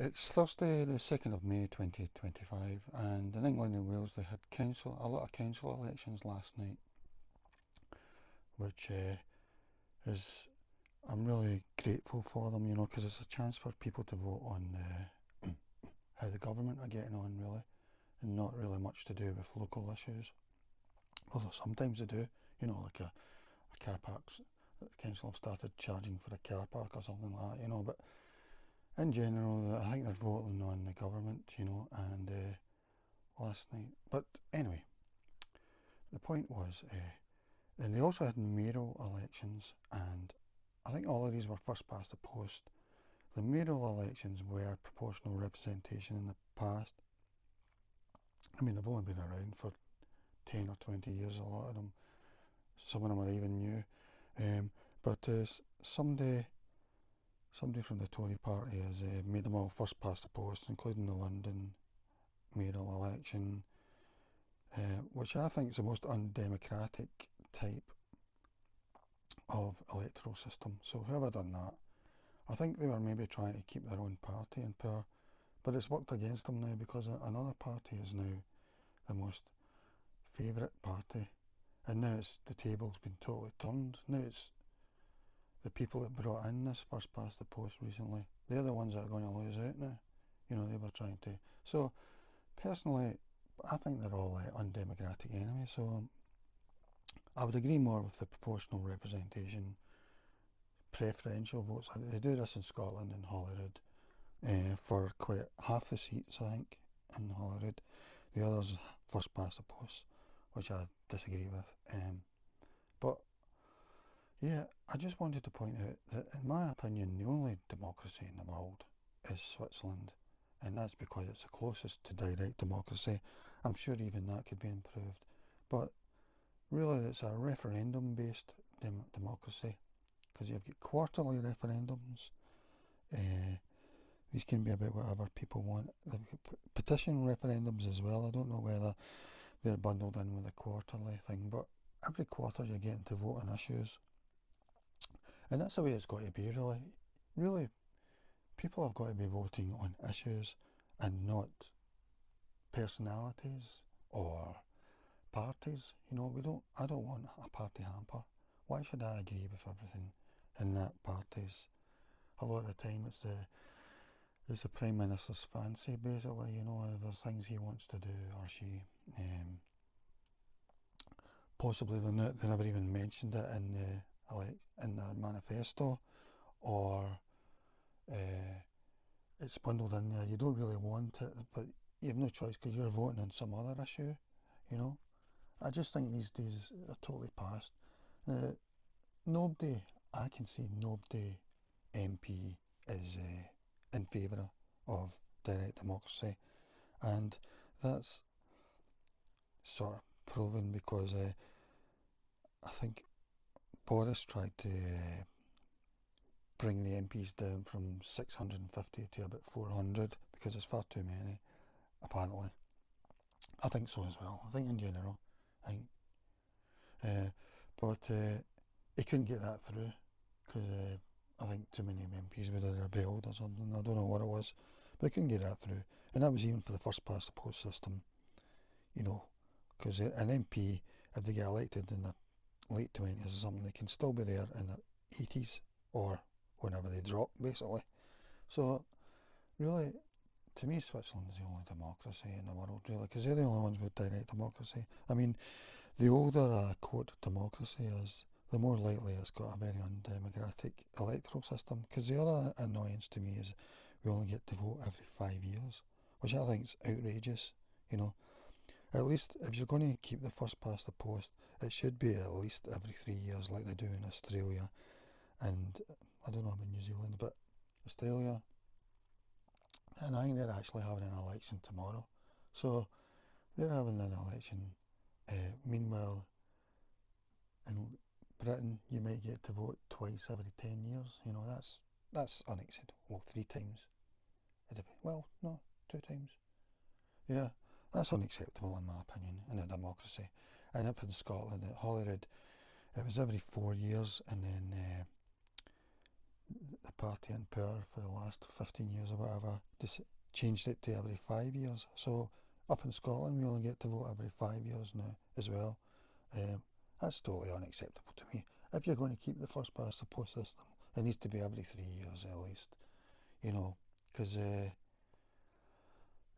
It's Thursday, the 2nd of May 2025, and in England and Wales they had a lot of council elections last night, which is, I'm really grateful for them, because it's a chance for people to vote on how the government are getting on, really, and not really much to do with local issues. Although sometimes they do, like a car parks, the council have started charging for a car park or something like that, but in general, I think they're voting on the government, and last night. But anyway, the point was, and they also had mayoral elections, and I think all of these were first past the post. The mayoral elections were proportional representation in the past. I mean, they've only been around for 10 or 20 years, a lot of them. Some of them are even new. But somebody from the Tory party has made them all first past the post, including the London mayoral election, which I think is the most undemocratic type of electoral system. So whoever done that, I think they were maybe trying to keep their own party in power, but it's worked against them now because another party is now the most favourite party, and now the table's been totally turned. Now it's the people that brought in this first past the post recently. They're the ones that are going to lose out now. They were trying to. So personally, I think they're all undemocratic anyway. So I would agree more with the proportional representation, preferential votes. They do this in Scotland and Holyrood for quite half the seats, I think, in Holyrood. The others first past the post, which I disagree with. But yeah, I just wanted to point out that, in my opinion, the only democracy in the world is Switzerland, and that's because it's the closest to direct democracy. I'm sure even that could be improved, but really it's a referendum-based democracy, because you've got quarterly referendums. Uh, these can be about whatever people want. They've got petition referendums as well. I don't know whether they're bundled in with the quarterly thing, but every quarter you're getting to vote on issues. And that's the way it's got to be, really. Really, people have got to be voting on issues and not personalities or parties. I don't want a party hamper. Why should I agree with everything in that party's? A lot of the time it's the Prime Minister's fancy, basically, if there's things he wants to do or she. Possibly they never even mentioned it in their manifesto, or uh, it's bundled in there. You don't really want it, but you have no choice because you're voting on some other issue. You know, I just think these days are totally past. Uh, nobody, I can see nobody MP is in favour of direct democracy, and that's sort of proven because I think Boris tried to bring the MPs down from 650 to about 400 because there's far too many, apparently. I think so as well. I think in general, I think, uh, but he couldn't get that through because I think too many MPs would have rebelled or something. I don't know what it was, but they couldn't get that through, and that was even for the first past the post system. You know, because an MP, if they get elected in their late 20s or something, they can still be there in their 80s or whenever they drop, basically. So really, to me, Switzerland is the only democracy in the world, really, because they're the only ones with direct democracy. I mean, the older a quote democracy is, the more likely it's got a very undemocratic electoral system. Because the other annoyance to me is we only get to vote every 5 years, which I think is outrageous. You know, at least if you're going to keep the first past the post, it should be at least every 3 years, like they do in Australia, and I don't know about New Zealand, but Australia, and I think they're actually having an election tomorrow. So they're having an election. Meanwhile, in Britain, you might get to vote twice every 10 years. That's unacceptable. Well, three times. Well, no, two times. Yeah, that's unacceptable in my opinion in a democracy. And up in Scotland at Holyrood, it was every 4 years, and then the party in power for the last 15 years or whatever just changed it to every 5 years. So up in Scotland, we only get to vote every 5 years now as well. That's totally unacceptable to me. If you're going to keep the first past the post system, it needs to be every 3 years at least, because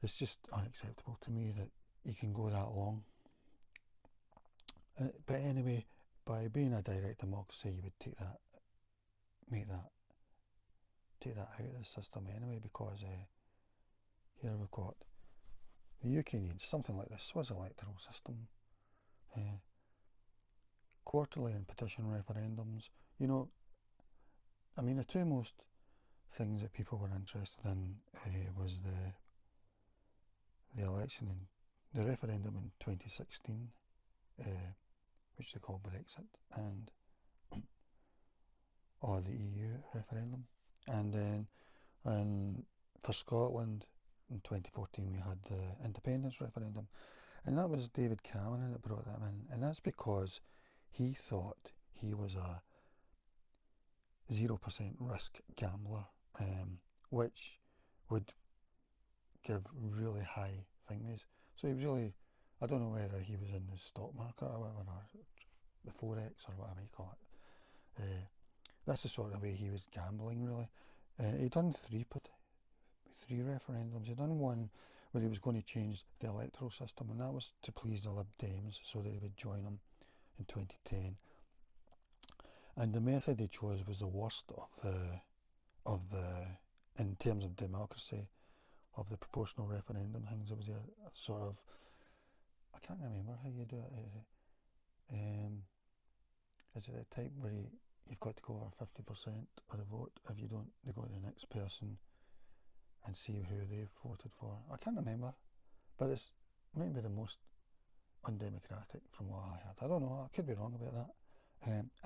it's just unacceptable to me that you can go that long. But anyway, by being a direct democracy, you would take that out of the system anyway, because here we've got the UK needs something like the Swiss electoral system, uh, quarterly and petition referendums. The two most things that people were interested in was the election in the referendum in 2016, which they call Brexit, and or the EU referendum, and then for Scotland in 2014 we had the independence referendum, and that was David Cameron that brought that in, and that's because he thought he was a 0% risk gambler, which would give really high thingies. So he was really, I don't know whether he was in the stock market or whatever, or the Forex or whatever you call it. That's the sort of way he was gambling, really. He done three referendums. He done one where he was going to change the electoral system, and that was to please the Lib Dems so they would join him in 2010. And the method he chose was the worst of the in terms of democracy, of the proportional referendum things. It was a sort of, I can't remember how you do it. Is it a type where you've got to go over 50% of the vote? If you don't, they go to the next person and see who they voted for. I can't remember, but it's maybe the most undemocratic from what I heard. I don't know, I could be wrong about that.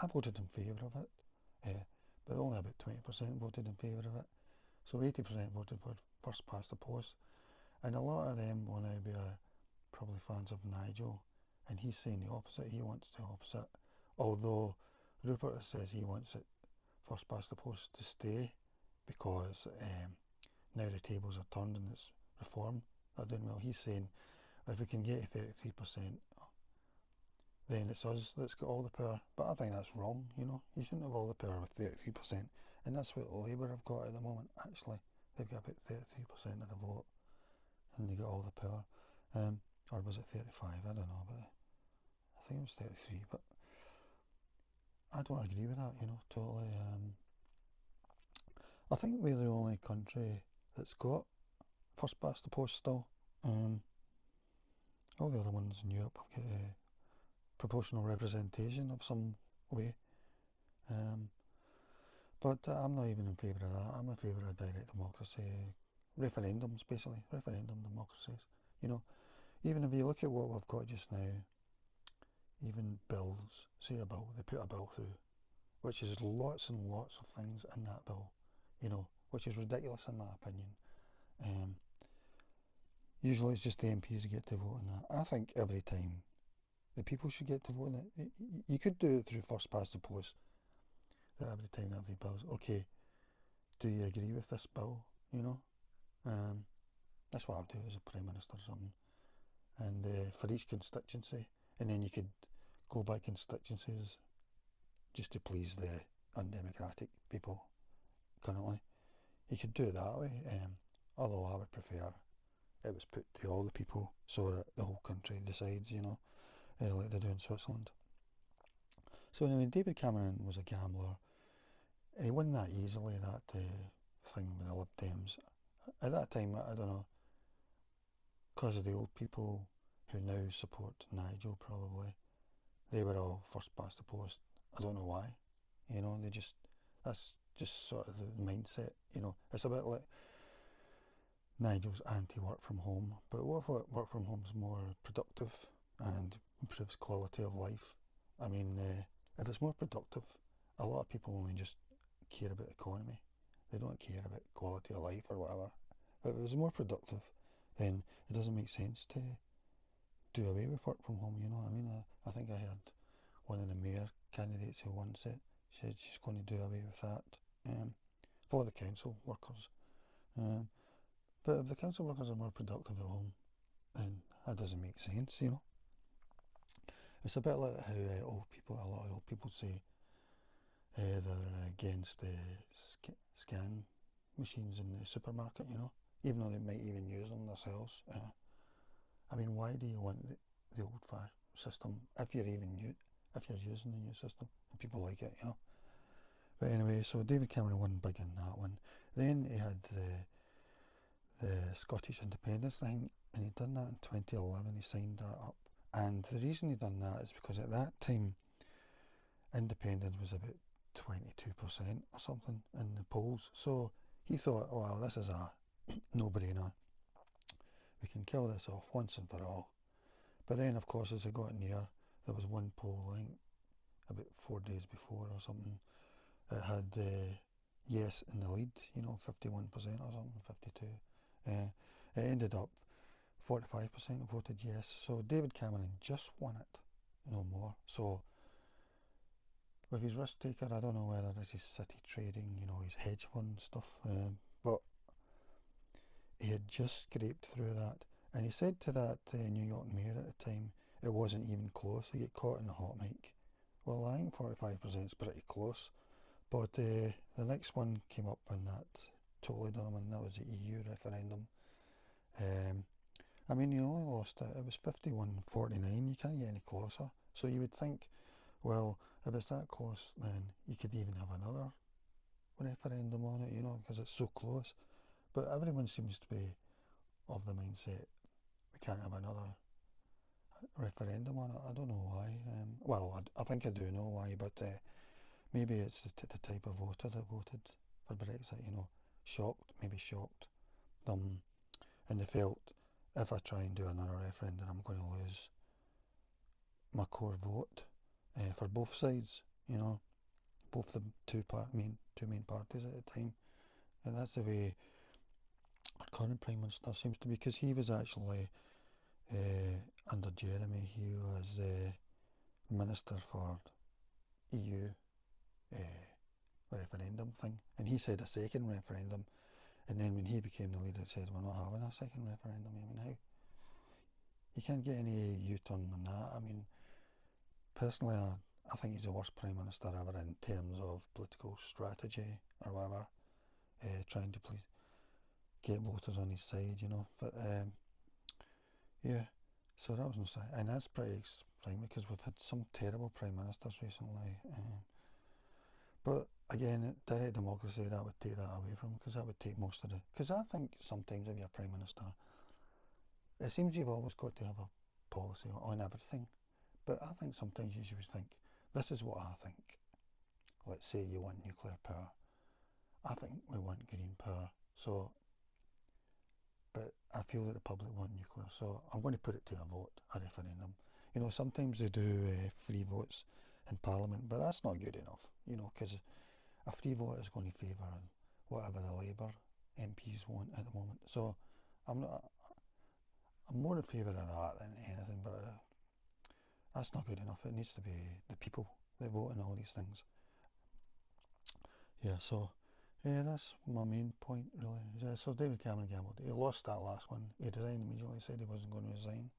I voted in favour of it, but only about 20% voted in favour of it. So 80% voted for first past the post, and a lot of them will now be probably fans of Nigel, and he's saying the opposite. He wants the opposite, although Rupert says he wants it first past the post to stay, because now the tables are turned and it's reform they're doing well. He's saying if we can get 33%, then it's us that's got all the power. But I think that's wrong, You shouldn't have all the power with 33%. And that's what Labour have got at the moment, actually. They've got about 33% of the vote, and they got all the power. Or was it 35? I don't know, but I think it was 33. But I don't agree with that, totally. I think we're the only country that's got first past the post still. All the other ones in Europe have got proportional representation of some way. But I'm not even in favour of that. I'm in favour of direct democracy, referendums basically, referendum democracies. Even if you look at what we've got just now, even bills, say a bill, they put a bill through, which is lots and lots of things in that bill, which is ridiculous in my opinion. Usually it's just the MPs who get to vote on that. I think every time the people should get to vote on it. You could do it through first past the post, that every time every bill's, okay, do you agree with this bill, That's what I'll do as a Prime Minister or something. And for each constituency, and then you could go by constituencies just to please the undemocratic people currently. You could do it that way, although I would prefer it was put to all the people so that the whole country decides, like they do in Switzerland. So anyway, David Cameron was a gambler. He won that easily, that thing with the Lib Dems. At that time, I don't know, because of the old people who now support Nigel probably, they were all first past the post. I don't know why, that's just sort of the mindset, It's a bit like Nigel's anti-work from home, but what if work from home is more productive and improves quality of life? I mean, if it's more productive, a lot of people only just care about economy. They don't care about quality of life or whatever. But if it was more productive, then it doesn't make sense to do away with work from home, you know what I mean? I think I heard one of the mayor candidates who won it said she's going to do away with that. for the council workers. Um, but if the council workers are more productive at home, then that doesn't make sense, you know. It's a bit like how a lot of old people say they're against scan machines in the supermarket, you know, even though they might even use them themselves. I mean, why do you want the old-fashioned system if if you're using the new system and people like it, you know? But anyway, so David Cameron won big in that one. Then he had the Scottish independence thing, and he'd done that in 2011. He signed that up, and the reason he done that is because at that time independence was about 22% or something in the polls. So he thought, oh, well, this is a no-brainer. We can kill this off once and for all. But then, of course, as it got near, there was one poll, I think, about 4 days before or something, that had yes in the lead, you know, 51% or something, 52. It ended up 45% voted yes. So David Cameron just won it, no more. So with his risk taker, I don't know whether this is city trading, you know, his hedge fund stuff, but he had just scraped through that. And he said to that New York mayor at the time, it wasn't even close. He got caught in the hot mic. Well, I think 45% is pretty close. But the next one came up and that totally done him, and that was the EU referendum. I mean, he only lost it. It was 51-49. You can't get any closer. So you would think, well, if it's that close, then you could even have another referendum on it, you know, because it's so close. But everyone seems to be of the mindset we can't have another referendum on it. I don't know why. Well, I think I do know why, but maybe it's the type of voter that voted for Brexit, you know, maybe shocked them, and they felt if I try and do another referendum, I'm going to lose my core vote for both sides, you know, both the two main parties at the time, and that's the way our current Prime Minister seems to be, because he was actually under Jeremy, he was Minister for EU referendum thing, and he said a second referendum, and then when he became the leader, he said we're not having a second referendum. I mean, how you can't get any U-turn on that. I mean, personally, I think he's the worst Prime Minister ever in terms of political strategy or whatever, trying to get voters on his side, you know. But yeah, so that was no sign, and that's pretty explained because we've had some terrible Prime Ministers recently. But again, direct democracy, that would take that away from, because that would take most of the. Because I think sometimes if you're Prime Minister, it seems you've always got to have a policy on everything. But I think sometimes you should think, this is what I think. Let's say you want nuclear power. I think we want green power. So, but I feel that the public want nuclear. So I'm going to put it to a vote, a referendum. You know, sometimes they do free votes in Parliament, but that's not good enough. You know, because a free vote is going to favour whatever the Labour MPs want at the moment. So I'm not. I'm more in favour of that than anything, but that's not good enough. It needs to be the people that vote on all these things. Yeah, so yeah, that's my main point really. Yeah, so David Cameron gambled. He lost that last one. He resigned immediately. Said he wasn't going to resign.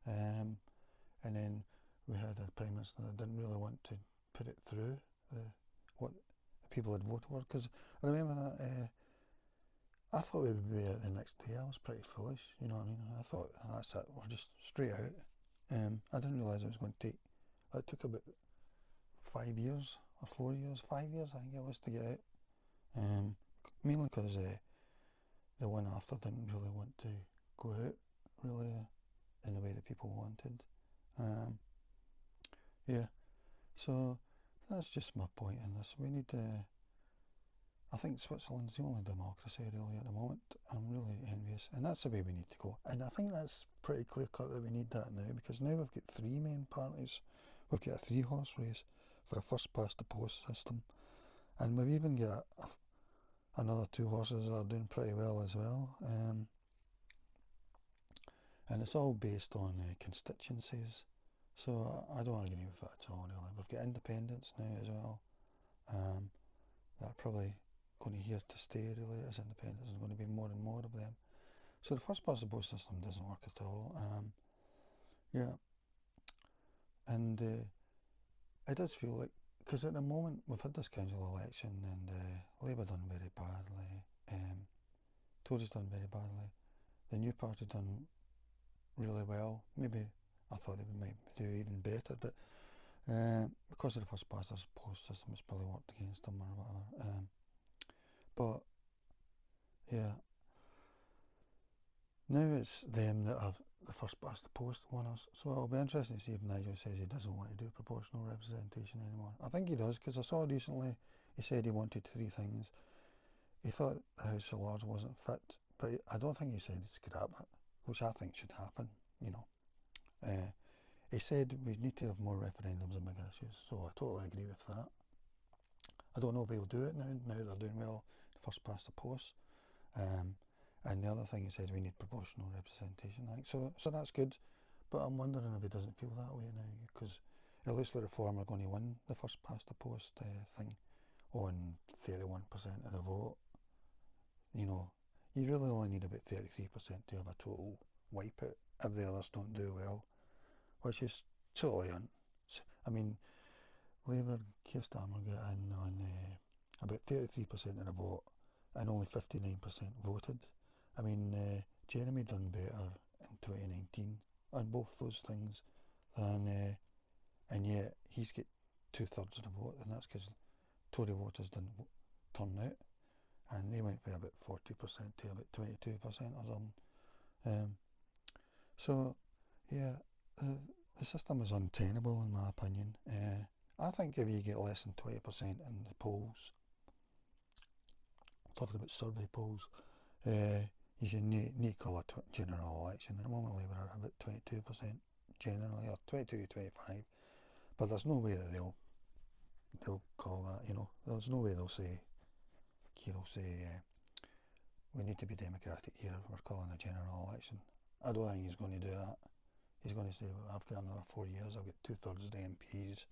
And then we had a Prime Minister that didn't really want to put it through what the people had voted for. Because I remember that I thought we would be out the next day. I was pretty foolish, you know what I mean? I thought that's it. We're just straight out. I didn't realise it was going to take. It took about 5 years or 4 years, 5 years I think it was to get out. Mainly because the one after didn't really want to go out really in the way that people wanted. Yeah, so that's just my point in this. We need to. I think Switzerland's the only democracy really at the moment. I'm really envious, and that's the way we need to go. And I think that's pretty clear cut that we need that now, because now we've got three main parties. We've got a three-horse race for a first past the post system, and we've even got another two horses that are doing pretty well as well. And it's all based on constituencies. So I don't agree with it at all really. We've got independents now as well. That probably going to here to stay really as independents. There's going to be more and more of them. So the first past the post system doesn't work at all. Yeah, and it does feel like, because at the moment we've had this council election and Labour done very badly, Tories done very badly, the new party done really well. Maybe I thought they might do even better, but because of the first past the post system, it's probably worked against them or whatever. But yeah, now it's them that have the first past the post winners. So it'll be interesting to see if Nigel says he doesn't want to do proportional representation anymore. I think he does, because I saw recently he said he wanted three things. He thought the House of Lords wasn't fit, but I don't think he said he'd scrap it, which I think should happen, you know. He said we need to have more referendums on big issues, so I totally agree with that. I don't know if he'll do it now they're doing well, first past the post. And the other thing he said, we need proportional representation. I think so that's good, but I'm wondering if he doesn't feel that way now, because it looks like Reform are going to win the first past the post thing on 31% of the vote. You know, you really only need about 33% to have a total wipeout if the others don't do well, which is totally I mean, Labour, Keir Starmer got in on about 33% of the vote and only 59% voted. I mean, Jeremy done better in 2019 on both those things than, and yet he's got 2/3 of the vote, and that's because Tory voters didn't turn out, and they went from about 40% to about 22% or something. So yeah, the system is untenable in my opinion. I think if you get less than 20% in the polls, talking about survey polls, you should need to call a general election. At the moment Labour are about 22% generally, or 22, 25, but there's no way that they'll call that, you know. There's no way they'll say, Keir will say, we need to be democratic here, we're calling a general election. I don't think he's going to do that. He's going to say, well, I've got another 4 years, I've got 2/3 of the MPs.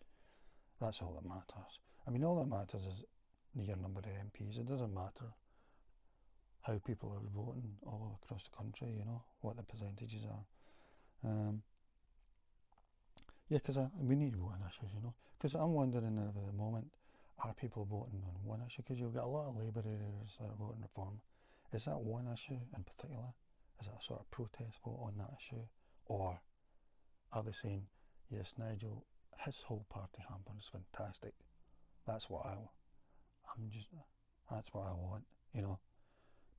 That's all that matters. I mean, all that matters is your number of MPs. It doesn't matter how people are voting all across the country, you know, what the percentages are. Yeah, because we need to vote on issues, you know. Because I'm wondering if at the moment, are people voting on one issue? Because you've got a lot of Labour areas that are voting Reform. Is that one issue in particular? Is it a sort of protest vote on that issue? Or are they saying, yes, Nigel, his whole party hamper is fantastic. That's what that's what I want, you know.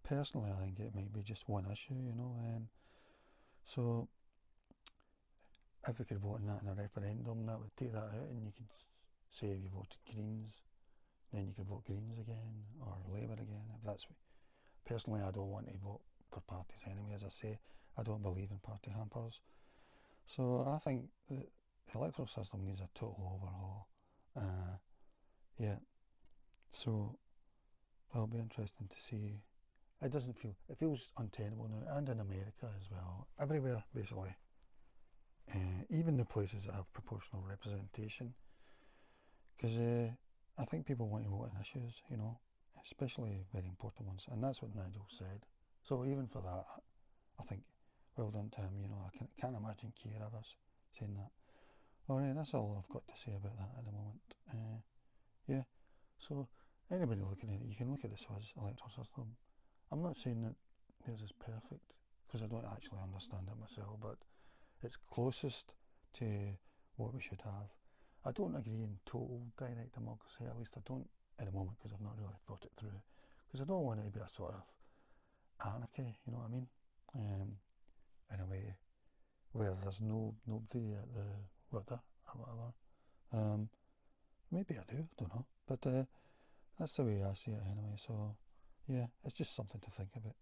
Personally, I think it might be just one issue, you know. So if we could vote on that in a referendum, that would take that out, and you could say if you voted Greens, then you could vote Greens again, or Labour again, if that's what. Personally, I don't want to vote for parties anyway, as I say. I don't believe in party hampers. So I think the electoral system needs a total overhaul. Yeah, so it'll be interesting to see. It feels untenable now, and in America as well. Everywhere, basically. Even the places that have proportional representation. Because I think people want to vote on issues, you know, especially very important ones. And that's what Nigel said. So even for that, I think, well done to him, you know. I can't imagine Keir ever saying that. Alright, that's all I've got to say about that at the moment. Yeah, so anybody looking at it, you can look at the Swiss electoral system. I'm not saying that theirs is perfect, because I don't actually understand it myself, but it's closest to what we should have. I don't agree in total direct democracy, at least I don't at the moment, because I've not really thought it through. Because I don't want it to be a sort of anarchy, you know what I mean? In a way where there's nobody at the rudder or whatever. Maybe I do, don't know. But that's the way I see it anyway, so yeah, it's just something to think about.